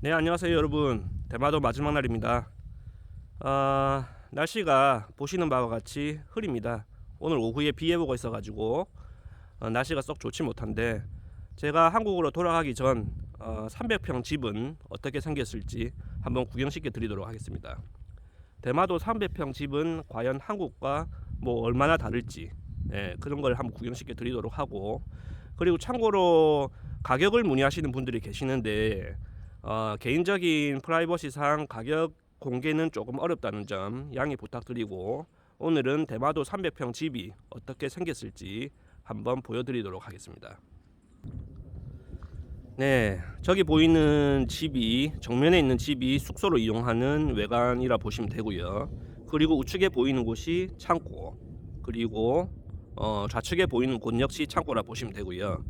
네, 안녕하세요 여러분. 대마도 마지막 날입니다. 날씨가 보시는 바와 같이 흐립니다. 오늘 오후에 비 예보가 있어가지고 날씨가 썩 좋지 못한데, 제가 한국으로 돌아가기 전 300평 집은 어떻게 생겼을지 한번 구경시켜 드리도록 하겠습니다. 대마도 300평 집은 과연 한국과 뭐 얼마나 다를지, 그런 걸 한번 구경시켜 드리도록 하고, 그리고 참고로 가격을 문의하시는 분들이 계시는데, 개인적인 프라이버시상 가격 공개는 조금 어렵다는 점 양해 부탁드리고, 오늘은 대마도 300평 집이 어떻게 생겼을지 한번 보여드리도록 하겠습니다. 네, 저기 보이는 집이, 정면에 있는 집이 숙소로 이용하는 외관이라 보시면 되고요. 그리고 우측에 보이는 곳이 창고, 그리고 좌측에 보이는 곳 역시 창고라 보시면 되고요.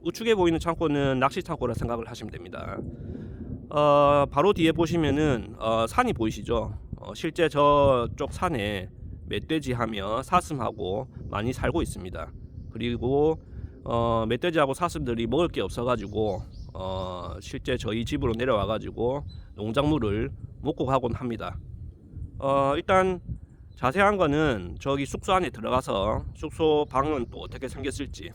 우측에 보이는 창고는 낚시 창고라 생각을 하시면 됩니다. 바로 뒤에 보시면은 산이 보이시죠? 실제 저쪽 산에 멧돼지하며 사슴하고 많이 살고 있습니다. 그리고 멧돼지하고 사슴들이 먹을 게 없어가지고 실제 저희 집으로 내려와가지고 농작물을 먹고 가곤 합니다. 일단 자세한 거는 저기 숙소 안에 들어가서 숙소 방은 또 어떻게 생겼을지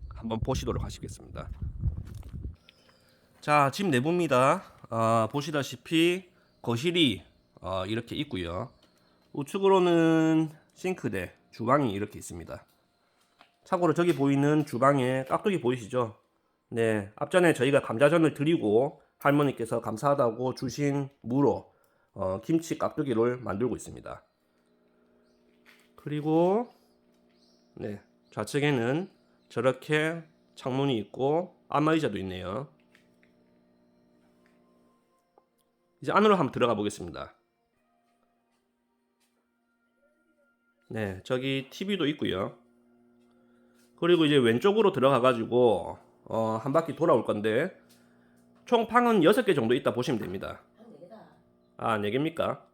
한번 보시도록 하시겠습니다. 자, 집 내부입니다. 보시다시피 거실이 이렇게 있고요. 우측으로는 싱크대, 주방이 이렇게 있습니다. 참고로 저기 보이는 주방에 깍두기 보이시죠? 네, 앞전에 저희가 감자전을 드리고 할머니께서 감사하다고 주신 무로 김치 깍두기를 만들고 있습니다. 그리고 네, 좌측에는 저렇게 창문이 있고 안마의자도 있네요. 이제 안으로 한번 들어가 보겠습니다. 네, 저기 TV도 있고요. 그리고 이제 왼쪽으로 들어가 가지고 한 바퀴 돌아올 건데, 총 방은 6개 정도 있다 보시면 됩니다. 아, 4개입니까?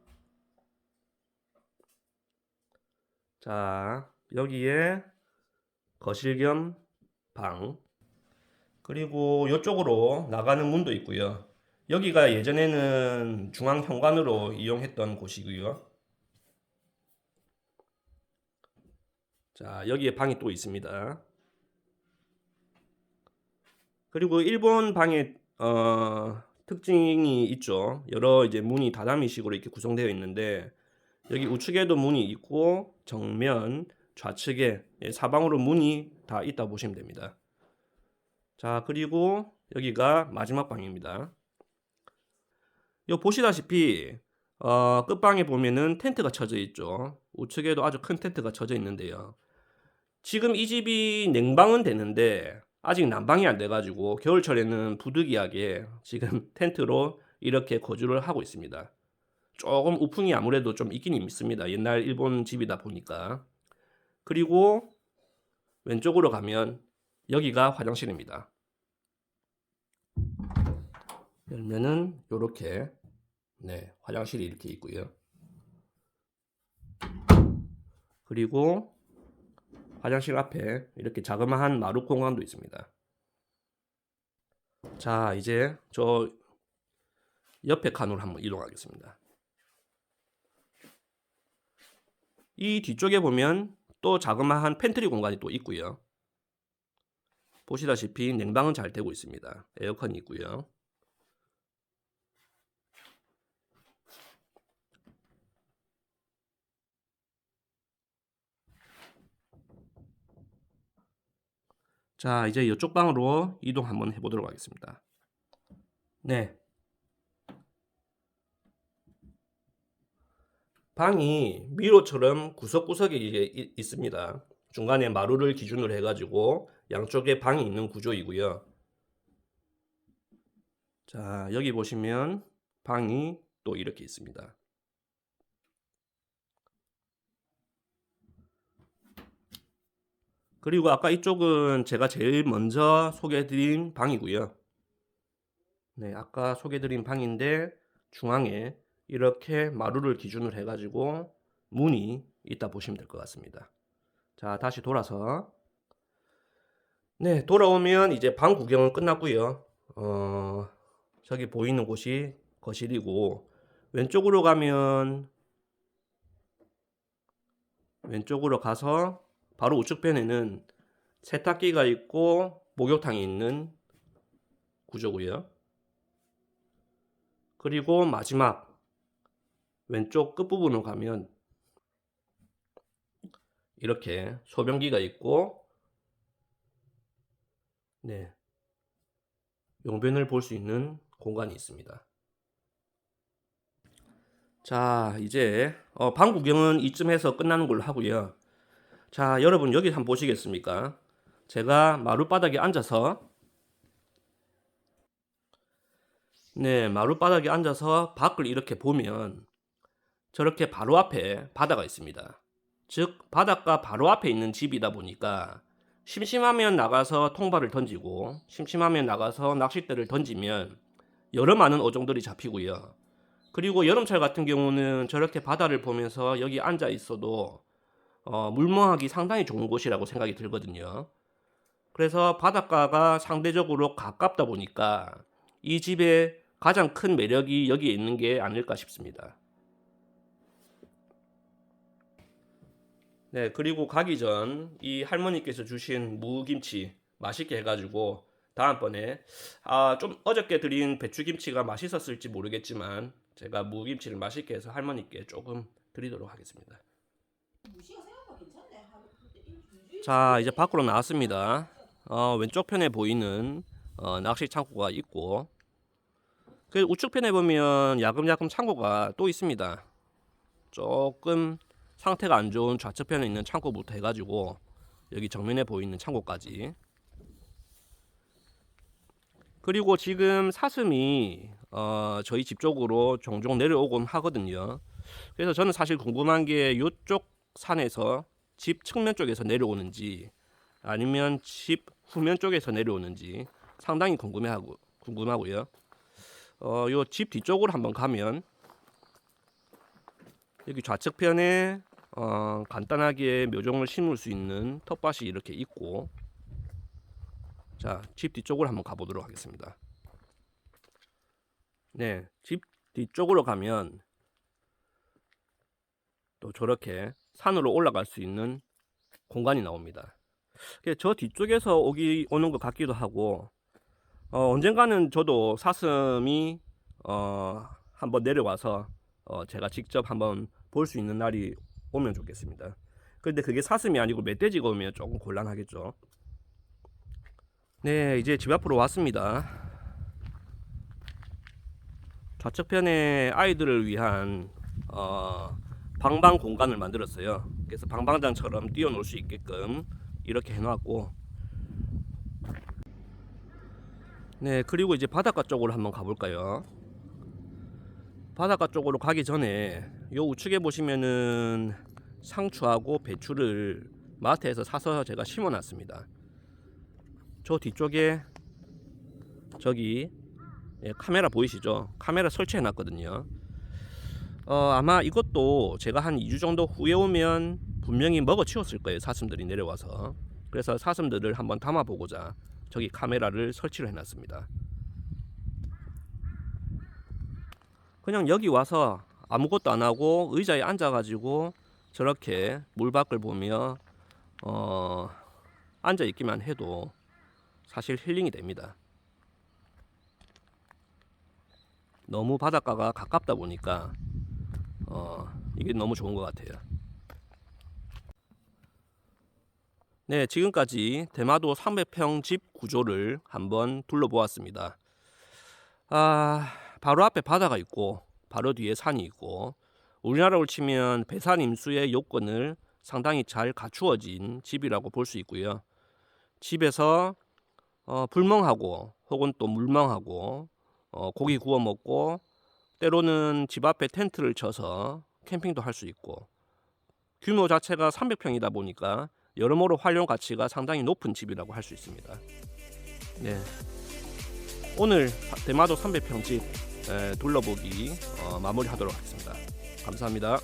자, 여기에 거실 겸 방, 그리고 이쪽으로 나가는 문도 있고요. 여기가 예전에는 중앙 현관으로 이용했던 곳이고요. 자, 여기에 방이 또 있습니다. 그리고 일본 방에 특징이 있죠. 여러 이제 문이 다다미식으로 이렇게 구성되어 있는데, 여기 우측에도 문이 있고 정면, 좌측에 사방으로 문이 다 있다 보시면 됩니다. 자, 그리고 여기가 마지막 방입니다. 요 보시다시피 끝방에 보면은 텐트가 쳐져 있죠. 우측에도 아주 큰 텐트가 쳐져 있는데요. 지금 이 집이 냉방은 되는데 아직 난방이 안 돼가지고 겨울철에는 부득이하게 지금 텐트로 이렇게 거주를 하고 있습니다. 조금 우풍이 아무래도 좀 있긴 있습니다. 옛날 일본 집이다 보니까. 그리고 왼쪽으로 가면 여기가 화장실입니다. 열면은 요렇게, 네, 화장실이 이렇게 있고요. 그리고 화장실 앞에 이렇게 자그마한 마루 공간도 있습니다. 자, 이제 저 옆에 칸으로 한번 이동하겠습니다. 이 뒤쪽에 보면 또 자그마한 팬트리 공간이 또 있고요. 보시다시피 냉방은 잘 되고 있습니다. 에어컨이 있고요. 자, 이제 이쪽 방으로 이동 한번 해보도록 하겠습니다. 네, 방이 미로처럼 구석구석에 있습니다. 중간에 마루를 기준으로 해가지고 양쪽에 방이 있는 구조이고요. 자, 여기 보시면 방이 또 이렇게 있습니다. 그리고 아까 이쪽은 제가 제일 먼저 소개해드린 방이고요. 네, 아까 소개해드린 방인데 중앙에 이렇게 마루를 기준으로 해가지고 문이 있다 보시면 될 것 같습니다. 자, 다시 돌아서, 네, 돌아오면 이제 방 구경은 끝났고요. 저기 보이는 곳이 거실이고, 왼쪽으로 가면 왼쪽으로 가서 바로 우측편에는 세탁기가 있고 목욕탕이 있는 구조고요. 그리고 마지막 왼쪽 끝부분으로 가면 이렇게 소변기가 있고, 네, 용변을 볼 수 있는 공간이 있습니다. 자, 이제 방 구경은 이쯤 해서 끝나는 걸로 하고요. 자, 여러분 여기 한번 보시겠습니까? 제가 마룻바닥에 앉아서 마룻바닥에 앉아서 밖을 이렇게 보면 저렇게 바로 앞에 바다가 있습니다. 즉 바닷가 바로 앞에 있는 집이다 보니까 심심하면 나가서 통발을 던지고, 심심하면 나가서 낚싯대를 던지면 여러 많은 어종들이 잡히고요. 그리고 여름철 같은 경우는 저렇게 바다를 보면서 여기 앉아 있어도 물멍하기 상당히 좋은 곳이라고 생각이 들거든요. 그래서 바닷가가 상대적으로 가깝다 보니까 이 집의 가장 큰 매력이 여기에 있는 게 아닐까 싶습니다. 네, 그리고 가기 전 이 할머니께서 주신 무김치 맛있게 해가지고 다음번에 좀 어저께 드린 배추김치가 맛있었을지 모르겠지만 제가 무김치를 맛있게 해서 할머니께 조금 드리도록 하겠습니다. 자, 이제 밖으로 나왔습니다. 왼쪽 편에 보이는 낚시 창고가 있고, 그 우측 편에 보면 야금야금 창고가 또 있습니다. 조금 상태가 안 좋은 좌측 편에 있는 창고부터 해가지고 여기 정면에 보이는 창고까지. 그리고 지금 사슴이 저희 집 쪽으로 종종 내려오곤 하거든요. 그래서 저는 사실 궁금한 게 이쪽 산에서 집 측면 쪽에서 내려오는지 아니면 집 후면 쪽에서 내려오는지 상당히 궁금하고요. 요 집 뒤쪽으로 한번 가면 여기 좌측편에 간단하게 묘종을 심을 수 있는 텃밭이 이렇게 있고, 자, 집 뒤쪽으로 한번 가보도록 하겠습니다. 네, 집 뒤쪽으로 가면 또 저렇게 산으로 올라갈 수 있는 공간이 나옵니다. 저 뒤쪽에서 오는 것 같기도 하고, 언젠가는 저도 사슴이 한번 내려와서 제가 직접 한번 볼 수 있는 날이 오면 좋겠습니다. 그런데 그게 사슴이 아니고 멧돼지가 오면 조금 곤란하겠죠. 네, 이제 집 앞으로 왔습니다. 좌측편에 아이들을 위한 방방 공간을 만들었어요. 그래서 방방장처럼 뛰어놀 수 있게끔 이렇게 해놨고, 네, 그리고 이제 바닷가 쪽으로 한번 가볼까요? 바닷가 쪽으로 가기 전에 요 우측에 보시면은 상추하고 배추를 마트에서 사서 제가 심어놨습니다. 저 뒤쪽에 저기 카메라 보이시죠? 카메라 설치해놨거든요. 아마 이것도 제가 한 2주 정도 후에 오면 분명히 먹어치웠을 거예요. 사슴들이 내려와서. 그래서 사슴들을 한번 담아보고자 저기 카메라를 설치를 해놨습니다. 그냥 여기 와서 아무것도 안 하고 의자에 앉아가지고 저렇게 물밖을 보며 앉아 있기만 해도 사실 힐링이 됩니다. 너무 바닷가가 가깝다 보니까 이게 너무 좋은 것 같아요. 네, 지금까지 대마도 300평 집 구조를 한번 둘러보았습니다. 바로 앞에 바다가 있고 바로 뒤에 산이 있고, 우리나라로 치면 배산 임수의 요건을 상당히 잘 갖추어진 집이라고 볼 수 있고요. 집에서 불멍하고 혹은 또 물멍하고 고기 구워 먹고, 때로는 집 앞에 텐트를 쳐서 캠핑도 할 수 있고, 규모 자체가 300평이다 보니까 여러모로 활용 가치가 상당히 높은 집이라고 할 수 있습니다. 네, 오늘 대마도 300평 집 둘러보기 마무리하도록 하겠습니다. 감사합니다.